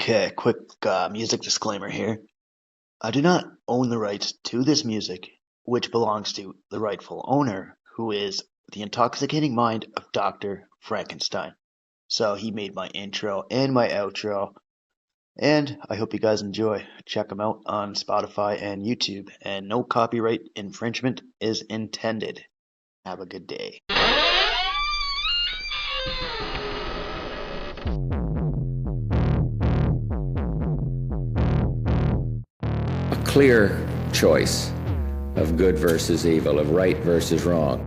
Okay, quick music disclaimer here. I do not own the rights to this music, which belongs to the rightful owner, who is the intoxicating mind of Dr. Frankenstein. So he made my intro and my outro, and I hope you guys enjoy. Check them out on Spotify and YouTube, and no copyright infringement is intended. Have a good day. A clear choice of good versus evil, of right versus wrong.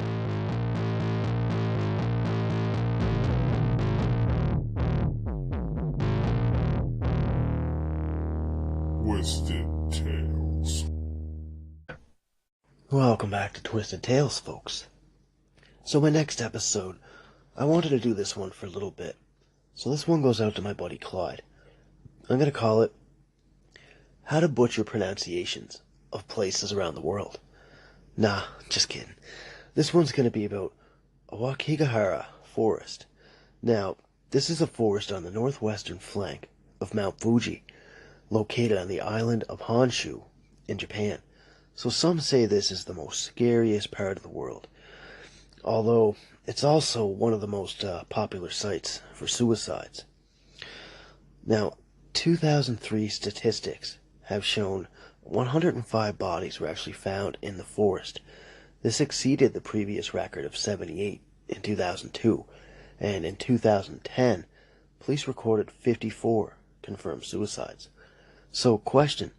Twisted Tales. Welcome back to Twisted Tales, folks. So my next episode, I wanted to do this one for a little bit. So this one goes out to my buddy Clyde. I'm going to call it How to Butcher Pronunciations of Places Around the World. Nah, just kidding. This one's going to be about Aokigahara Forest. Now, this is a forest on the northwestern flank of Mount Fuji, located on the island of Honshu in Japan. So some say this is the most scariest part of the world, although it's also one of the most popular sites for suicides. Now, 2003 statistics have shown 105 bodies were actually found in the forest. This exceeded the previous record of 78 in 2002, and in 2010, police recorded 54 confirmed suicides. So, question,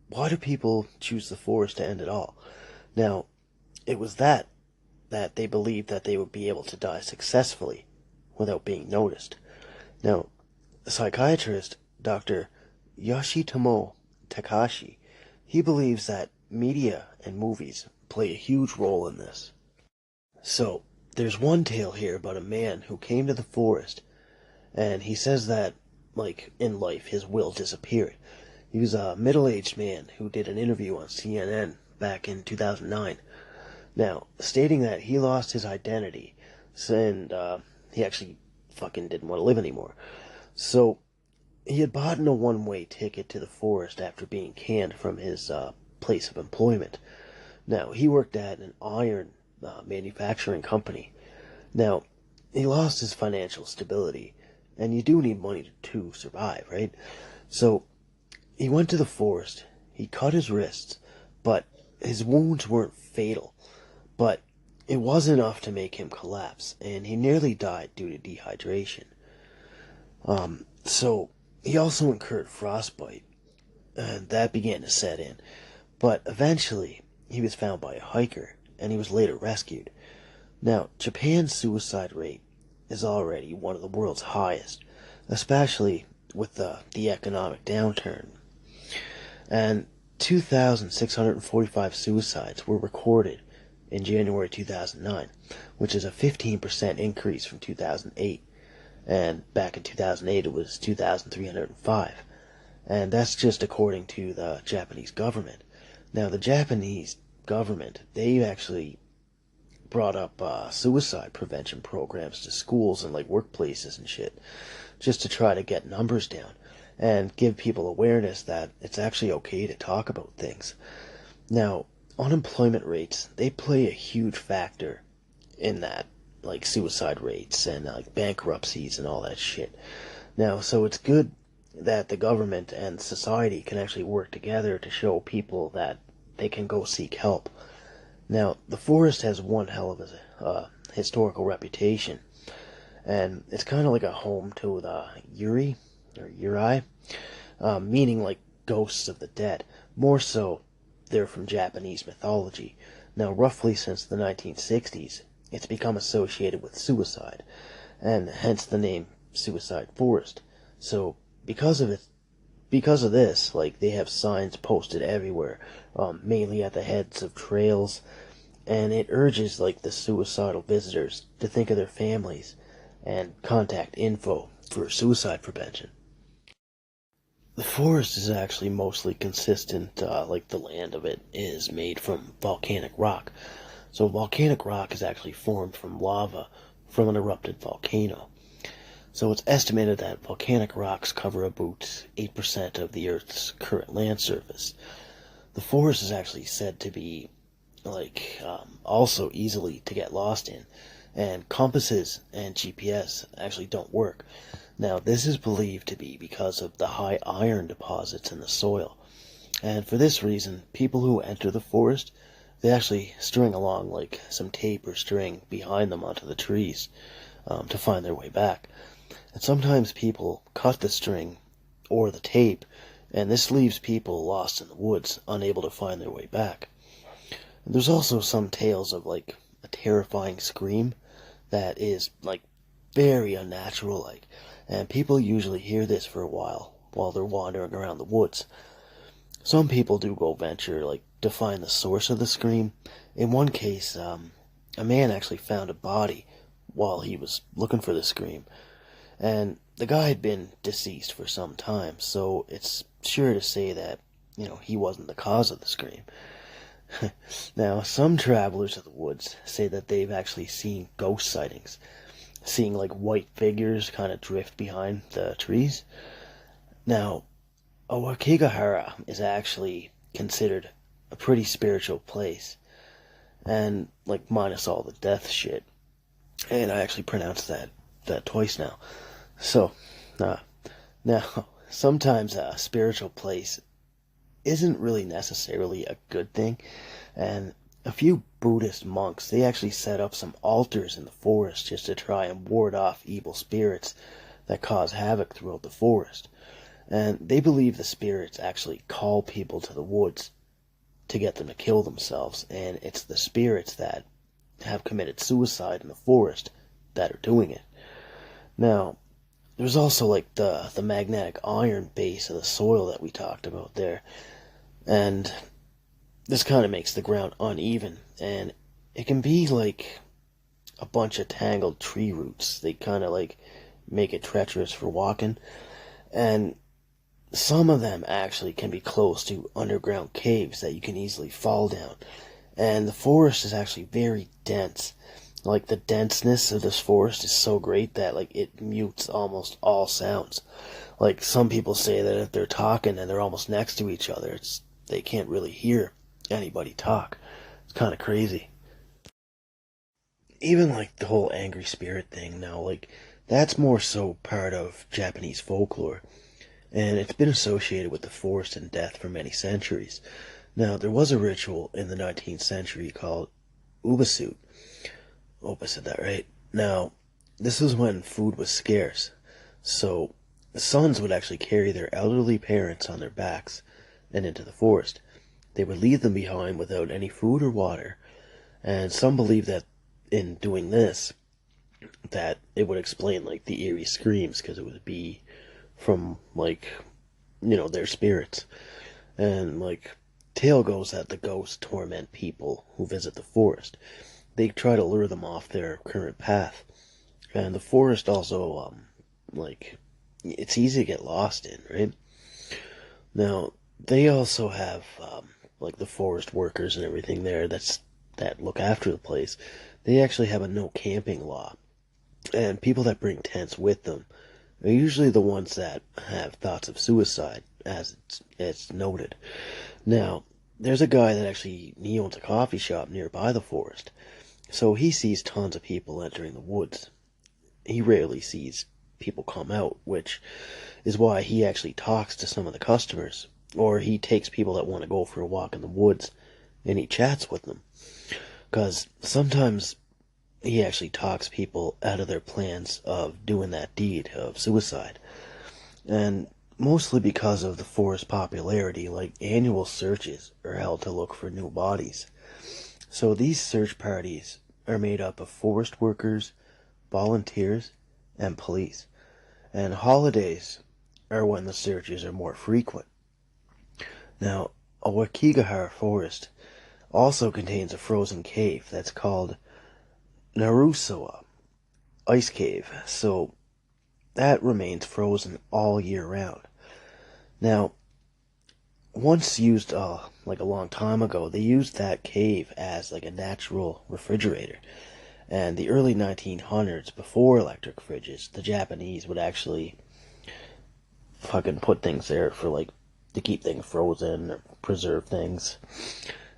why do people choose the forest to end it all? Now, it was that they believed that they would be able to die successfully without being noticed. Now, psychiatrist Dr. Yoshitomo Takashi, he believes that media and movies play a huge role in this. So, there's one tale here about a man who came to the forest, and he says that, like in life, his will disappeared. He was a middle-aged man who did an interview on CNN back in 2009. Now, stating that he lost his identity, and he actually fucking didn't want to live anymore. So, he had bought a one-way ticket to the forest after being canned from his place of employment. Now, he worked at an iron manufacturing company. Now, he lost his financial stability, and you do need money to survive, right? So, he went to the forest, he cut his wrists, but his wounds weren't fatal. But it was enough to make him collapse, and he nearly died due to dehydration. So, he also incurred frostbite, and that began to set in. But eventually, he was found by a hiker, and he was later rescued. Now, Japan's suicide rate is already one of the world's highest, especially with the economic downturn. And 2,645 suicides were recorded in January 2009, which is a 15% increase from 2008. And back in 2008, it was 2,305. And that's just according to the Japanese government. Now, the Japanese government, they actually brought up suicide prevention programs to schools and like workplaces and shit, just to try to get numbers down and give people awareness that it's actually okay to talk about things. Now, unemployment rates, they play a huge factor in that, like suicide rates and like bankruptcies and all that shit. Now, so it's good that the government and society can actually work together to show people that they can go seek help. Now, the forest has one hell of a historical reputation, and it's kind of like a home to the Yuri, or Yuri, meaning like ghosts of the dead. More so, they're from Japanese mythology. Now, roughly since the 1960s, it's become associated with suicide, and hence the name Suicide Forest. So, because of this, like, they have signs posted everywhere, mainly at the heads of trails, and it urges, like, the suicidal visitors to think of their families and contact info for suicide prevention. The forest is actually mostly consistent, like the land of it is made from volcanic rock. So volcanic rock is actually formed from lava from an erupted volcano. So it's estimated that volcanic rocks cover about 8% of the Earth's current land surface. The forest is actually said to be also easily to get lost in, and compasses and GPS actually don't work. Now, this is believed to be because of the high iron deposits in the soil. And for this reason, people who enter the forest, they actually string along like some tape or string behind them onto the trees to find their way back. And sometimes people cut the string or the tape, and this leaves people lost in the woods, unable to find their way back. And there's also some tales of like a terrifying scream that is like very unnatural like, and people usually hear this for a while they're wandering around the woods. Some people do go venture like to find the source of the scream. In one case, a man actually found a body while he was looking for the scream, and the guy had been deceased for some time, so it's sure to say that, he wasn't the cause of the scream. Now, some travelers of the woods say that they've actually seen ghost sightings, seeing like white figures kind of drift behind the trees. Now, Aokigahara is actually considered a pretty spiritual place, and like minus all the death shit. And I actually pronounced that twice now. So, now sometimes a spiritual place isn't really necessarily a good thing, and a few Buddhist monks, they actually set up some altars in the forest just to try and ward off evil spirits that cause havoc throughout the forest. And they believe the spirits actually call people to the woods to get them to kill themselves, and it's the spirits that have committed suicide in the forest that are doing it. Now, there's also like the magnetic iron base of the soil that we talked about there, and this kind of makes the ground uneven, and it can be like a bunch of tangled tree roots. They kind of like make it treacherous for walking, and some of them actually can be close to underground caves that you can easily fall down. And the forest is actually very dense. Like, the denseness of this forest is so great that like it mutes almost all sounds. Like, some people say that if they're talking and they're almost next to each other, they can't really hear anybody talk. It's kind of crazy. Even like the whole angry spirit thing now, like that's more so part of Japanese folklore, and it's been associated with the forest and death for many centuries. Now, there was a ritual in the 19th century called Ubasu. Hope I said that right. Now, this was when food was scarce, so the sons would actually carry their elderly parents on their backs and into the forest. They would leave them behind without any food or water, and some believe that in doing this, that it would explain like the eerie screams, because it would be from like, their spirits. And like, tale goes that the ghosts torment people who visit the forest. They try to lure them off their current path. And the forest also, it's easy to get lost in, right? Now, they also have, the forest workers and everything there that look after the place. They actually have a no camping law. And people that bring tents with them are usually the ones that have thoughts of suicide, as it's noted. Now, there's a guy that he owns a coffee shop nearby the forest, so he sees tons of people entering the woods. He rarely sees people come out, which is why he actually talks to some of the customers, or he takes people that want to go for a walk in the woods, and he chats with them. Because sometimes he actually talks people out of their plans of doing that deed of suicide. And mostly because of the forest popularity, like annual searches are held to look for new bodies. So these search parties are made up of forest workers, volunteers, and police. And holidays are when the searches are more frequent. Now, Aokigahara Forest also contains a frozen cave that's called Narusawa Ice Cave, so that remains frozen all year round. Now, once used, a long time ago, they used that cave as like a natural refrigerator, And the early 1900s, before electric fridges, the Japanese would actually fucking put things there for, like, to keep things frozen or preserve things.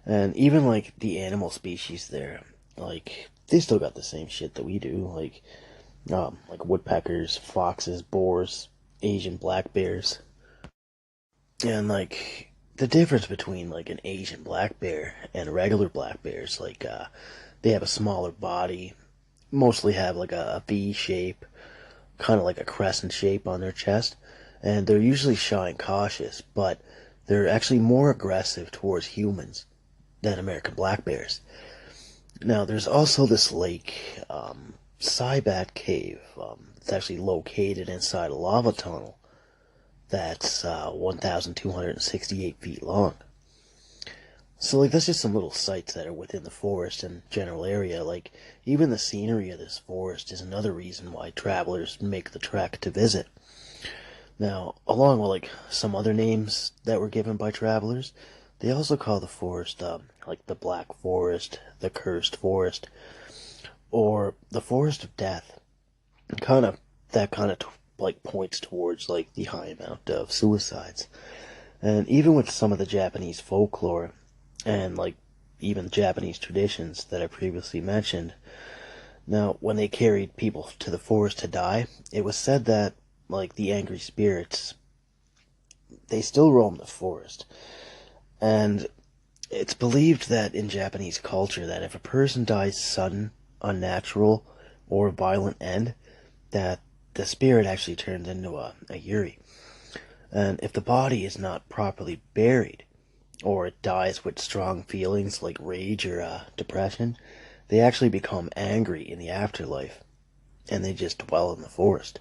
And even, like, the animal species there, like, they still got the same shit that we do, like woodpeckers, foxes, boars, Asian black bears. And, like, the difference between, like, an Asian black bear and a regular black bear is, like, they have a smaller body, mostly have, like, a V shape, kind of like a crescent shape on their chest, and they're usually shy and cautious, but they're actually more aggressive towards humans than American black bears. Now, there's also this lake, Saibat Cave. It's actually located inside a lava tunnel that's 1,268 feet long. So, like, that's just some little sites that are within the forest and general area. Like, even the scenery of this forest is another reason why travelers make the trek to visit. Now, along with, like, some other names that were given by travelers, they also call the forest, like, the Black Forest, the Cursed Forest, or the Forest of Death. That kind of like points towards like the high amount of suicides. And even with some of the Japanese folklore and like even Japanese traditions that I previously mentioned, now when they carried people to the forest to die, it was said that like the angry spirits, they still roam the forest. And it's believed that in Japanese culture that if a person dies sudden, unnatural, or violent end, that the spirit actually turns into a yuri. And if the body is not properly buried, or it dies with strong feelings like rage or depression, they actually become angry in the afterlife, and they just dwell in the forest.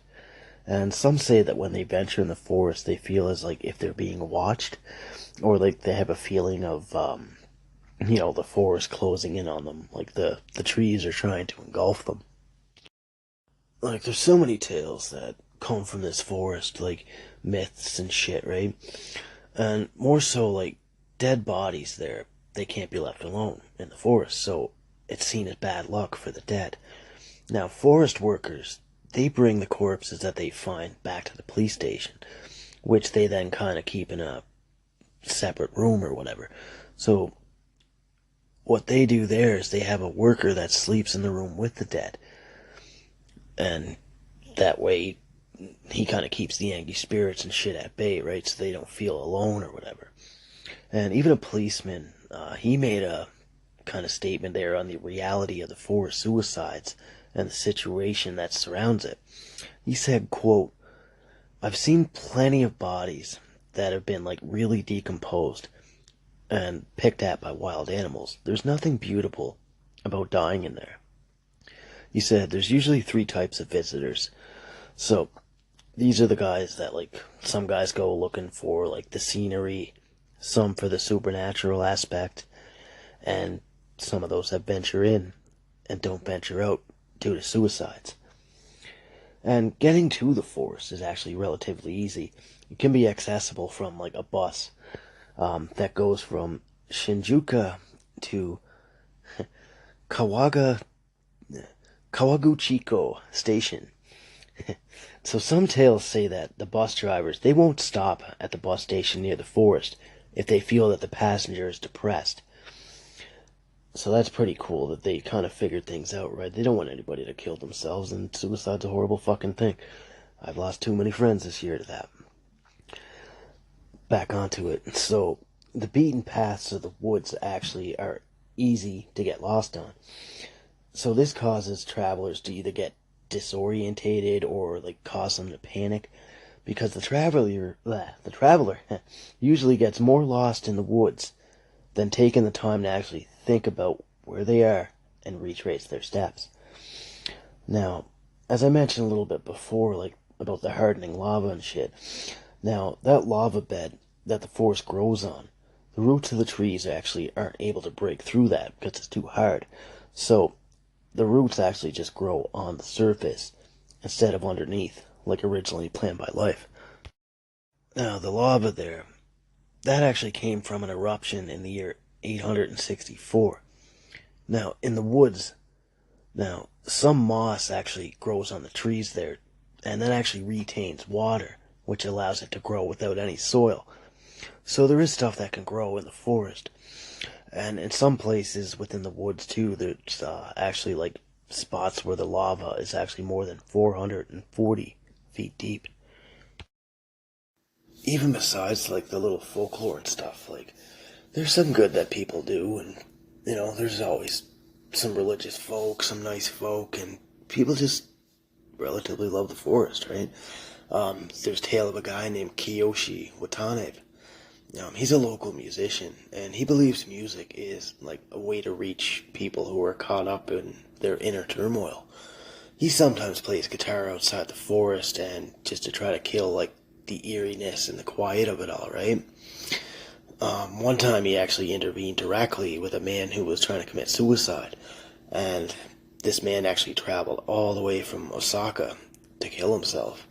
And some say that when they venture in the forest, they feel as like if they're being watched, or like they have a feeling of, the forest closing in on them, like the trees are trying to engulf them. Like, there's so many tales that come from this forest, like myths and shit, right? And more so, like, dead bodies there, they can't be left alone in the forest, so it's seen as bad luck for the dead. Now, forest workers, they bring the corpses that they find back to the police station, which they then kind of keep in a separate room or whatever. So, what they do there is they have a worker that sleeps in the room with the dead, and that way he kind of keeps the angry spirits and shit at bay, right? So they don't feel alone or whatever. And even a policeman, he made a kind of statement there on the reality of the forest suicides and the situation that surrounds it. He said, quote, "I've seen plenty of bodies that have been like really decomposed and picked at by wild animals. There's nothing beautiful about dying in there." He said there's usually three types of visitors. So these are the guys that, like, some guys go looking for like the scenery, some for the supernatural aspect, and some of those that venture in and don't venture out due to suicides. And getting to the forest is actually relatively easy. It can be accessible from like a bus that goes from Shinjuku to Kawaga Kawaguchiko Station. So some tales say that the bus drivers, they won't stop at the bus station near the forest if they feel that the passenger is depressed. So that's pretty cool that they kind of figured things out, right? They don't want anybody to kill themselves, and suicide's a horrible fucking thing. I've lost too many friends this year to that. Back onto it. So the beaten paths of the woods actually are easy to get lost on. So this causes travelers to either get disorientated or like cause them to panic, because the traveler usually gets more lost in the woods than taking the time to actually think about where they are and retrace their steps. Now, as I mentioned a little bit before, like about the hardening lava and shit, now that lava bed that the forest grows on, the roots of the trees actually aren't able to break through that because it's too hard. So the roots actually just grow on the surface instead of underneath, like originally planned by life. Now, the lava there, that actually came from an eruption in the year 864. Now, in the woods, Now, some moss actually grows on the trees there, and that actually retains water, which allows it to grow without any soil. So there is stuff that can grow in the forest. And in some places within the woods too, there's actually like spots where the lava is actually more than 440 feet deep. Even besides like the little folklore and stuff, like there's some good that people do, and there's always some religious folk, some nice folk, and people just relatively love the forest, right? There's a tale of a guy named Kiyoshi Watanabe. He's a local musician, and he believes music is like a way to reach people who are caught up in their inner turmoil. He sometimes plays guitar outside the forest, and just to try to kill like the eeriness and the quiet of it all, right? One time he actually intervened directly with a man who was trying to commit suicide, and this man actually traveled all the way from Osaka to kill himself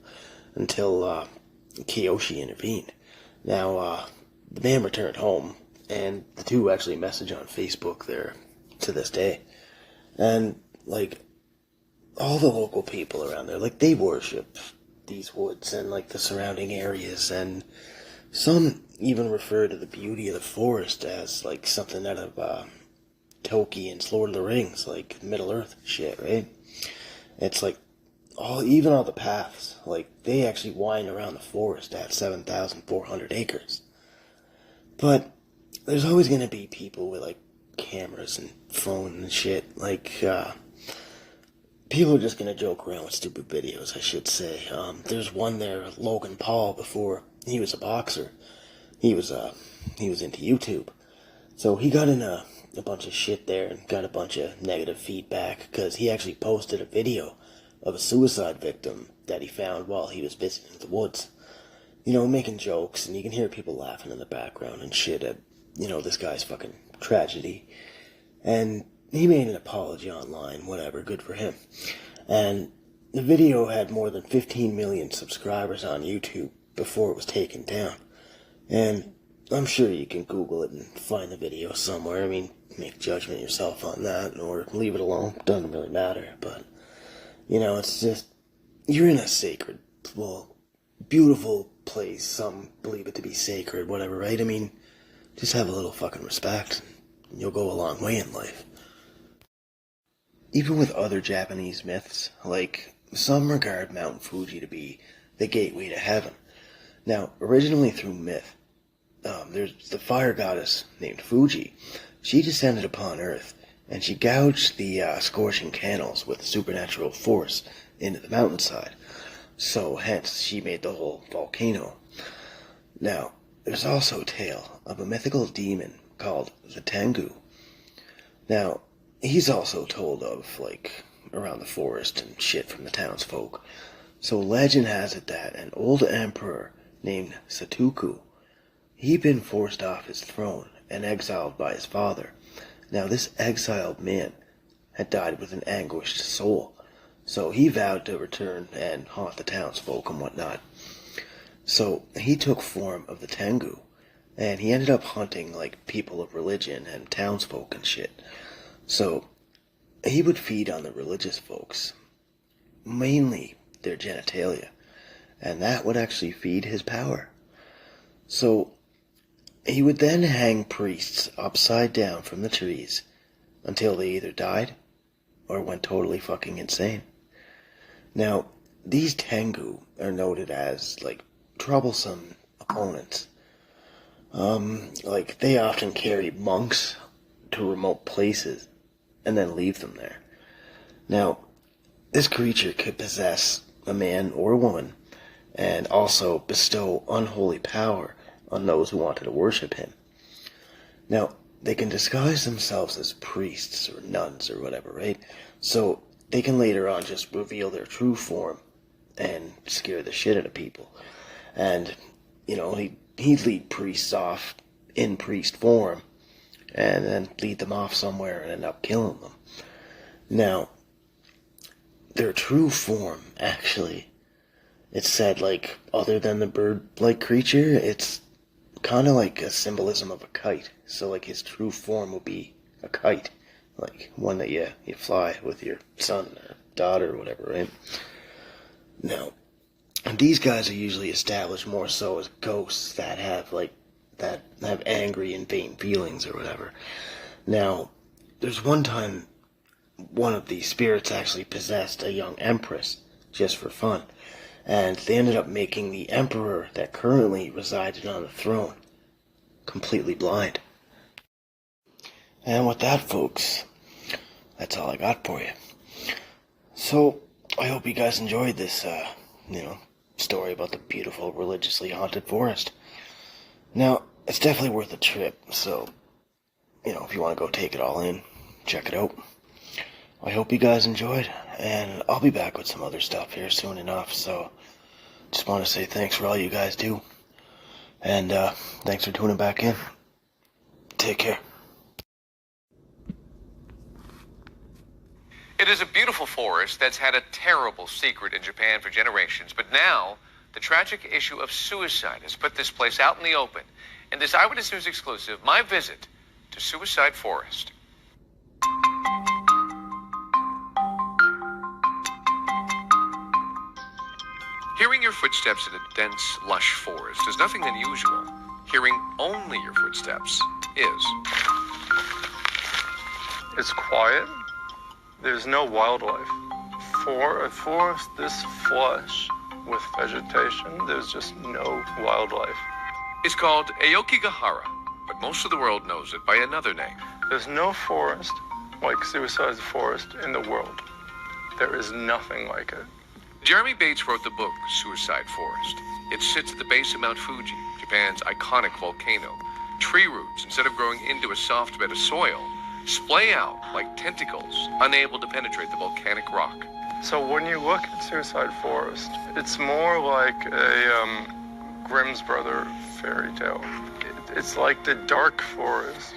until Kiyoshi intervened. Now, the man returned home, and the two actually message on Facebook there to this day. And, like, all the local people around there, like, they worship these woods and, like, the surrounding areas, and some even refer to the beauty of the forest as, like, something out of, Tolkien's Lord of the Rings, like, Middle-earth shit, right? It's, like, even all the paths, like, they actually wind around the forest at 7,400 acres. But there's always going to be people with, like, cameras and phones and shit. Like, people are just going to joke around with stupid videos, I should say. There's one there, Logan Paul, before he was a boxer. He was into YouTube. So he got in a bunch of shit there and got a bunch of negative feedback because he actually posted a video of a suicide victim that he found while he was visiting the woods. Making jokes, and you can hear people laughing in the background and shit at, this guy's fucking tragedy. And he made an apology online, whatever, good for him. And the video had more than 15 million subscribers on YouTube before it was taken down. And I'm sure you can Google it and find the video somewhere. I mean, make a judgment yourself on that, or leave it alone. Doesn't really matter, but, it's just, you're in a sacred, well, beautiful place. Some believe it to be sacred, whatever, right? I mean, just have a little fucking respect, and you'll go a long way in life. Even with other Japanese myths, like, some regard Mount Fuji to be the gateway to heaven. Now, originally through myth, there's the fire goddess named Fuji. She descended upon Earth, and she gouged the scorching candles with supernatural force into the mountainside. So, hence, she made the whole volcano. Now, there's also a tale of a mythical demon called the Tengu. Now, he's also told of, like, around the forest and shit from the townsfolk. So legend has it that an old emperor named Satuku, he'd been forced off his throne and exiled by his father. Now, this exiled man had died with an anguished soul. So he vowed to return and haunt the townsfolk and whatnot. So he took form of the Tengu, and he ended up hunting like people of religion and townsfolk and shit. So he would feed on the religious folks, mainly their genitalia, and that would actually feed his power. So he would then hang priests upside down from the trees until they either died or went totally fucking insane. Now, these Tengu are noted as, like, troublesome opponents. Like, they often carry monks to remote places and then leave them there. Now, this creature could possess a man or a woman and also bestow unholy power on those who wanted to worship him. Now, they can disguise themselves as priests or nuns or whatever, right? So they can later on just reveal their true form and scare the shit out of people. And, he'd lead priests off in priest form and then lead them off somewhere and end up killing them. Now, their true form, actually, it's said, like, other than the bird-like creature, it's kind of like a symbolism of a kite. So, like, his true form would be a kite, like one that you fly with your son or daughter or whatever, right? Now, these guys are usually established more so as ghosts that have angry and vain feelings or whatever. Now, there's one time one of these spirits actually possessed a young empress just for fun, and they ended up making the emperor that currently resided on the throne completely blind. And with that, folks, that's all I got for you. So, I hope you guys enjoyed this, story about the beautiful, religiously haunted forest. Now, it's definitely worth a trip, so, if you want to go take it all in, check it out. I hope you guys enjoyed, and I'll be back with some other stuff here soon enough, so just want to say thanks for all you guys do, and thanks for tuning back in. Take care. It is a beautiful forest that's had a terrible secret in Japan for generations, but now the tragic issue of suicide has put this place out in the open. In this Eyewitness News exclusive, my visit to Suicide Forest. Hearing your footsteps in a dense, lush forest is nothing unusual. Hearing only your footsteps is. It's quiet. There's no wildlife. For a forest this flush with vegetation, there's just no wildlife. It's called Aokigahara, but most of the world knows it by another name. There's no forest like Suicide Forest in the world. There is nothing like it. Jeremy Bates wrote the book Suicide Forest. It sits at the base of Mount Fuji, Japan's iconic volcano. Tree roots, instead of growing into a soft bed of soil, splay out like tentacles, unable to penetrate the volcanic rock. So when you look at Suicide Forest, it's more like a Grimm's Brother fairy tale. It's like the dark forest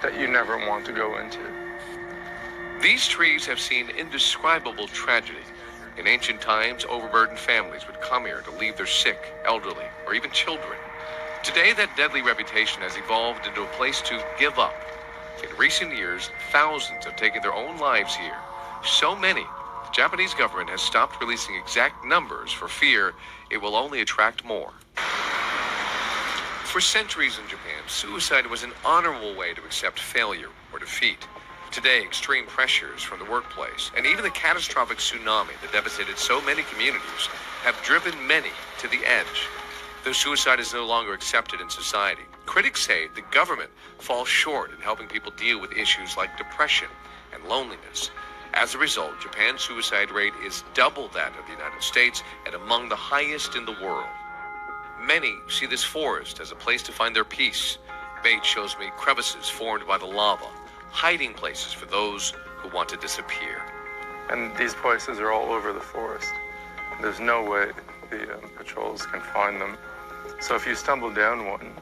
that you never want to go into. These trees have seen indescribable tragedy. In ancient times, overburdened families would come here to leave their sick, elderly, or even children. Today, that deadly reputation has evolved into a place to give up. In recent years, thousands have taken their own lives here. So many, the Japanese government has stopped releasing exact numbers for fear it will only attract more. For centuries in Japan, suicide was an honorable way to accept failure or defeat. Today, extreme pressures from the workplace and even the catastrophic tsunami that devastated so many communities have driven many to the edge. Though suicide is no longer accepted in society, critics say the government falls short in helping people deal with issues like depression and loneliness. As a result, Japan's suicide rate is double that of the United States and among the highest in the world. Many see this forest as a place to find their peace. Bates shows me crevices formed by the lava, hiding places for those who want to disappear. And these places are all over the forest. There's no way the patrols can find them. So if you stumble down one,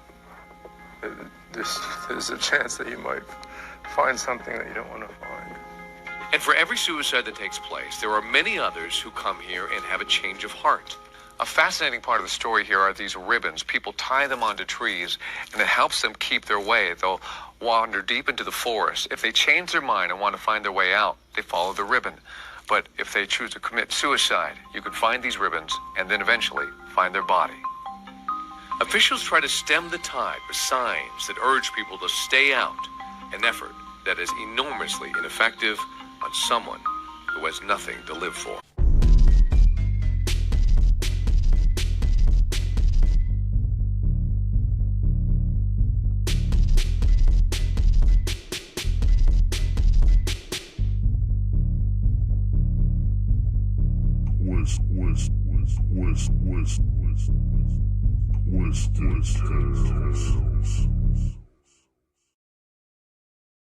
there's a chance that you might find something that you don't want to find. And for every suicide that takes place, there are many others who come here and have a change of heart. A fascinating part of the story here are these ribbons. People tie them onto trees, and it helps them keep their way. They'll wander deep into the forest. If they change their mind and want to find their way out, they follow the ribbon. But if they choose to commit suicide, you can find these ribbons and then eventually find their body. Officials try to stem the tide with signs that urge people to stay out, an effort that is enormously ineffective on someone who has nothing to live for. Twisted Tales.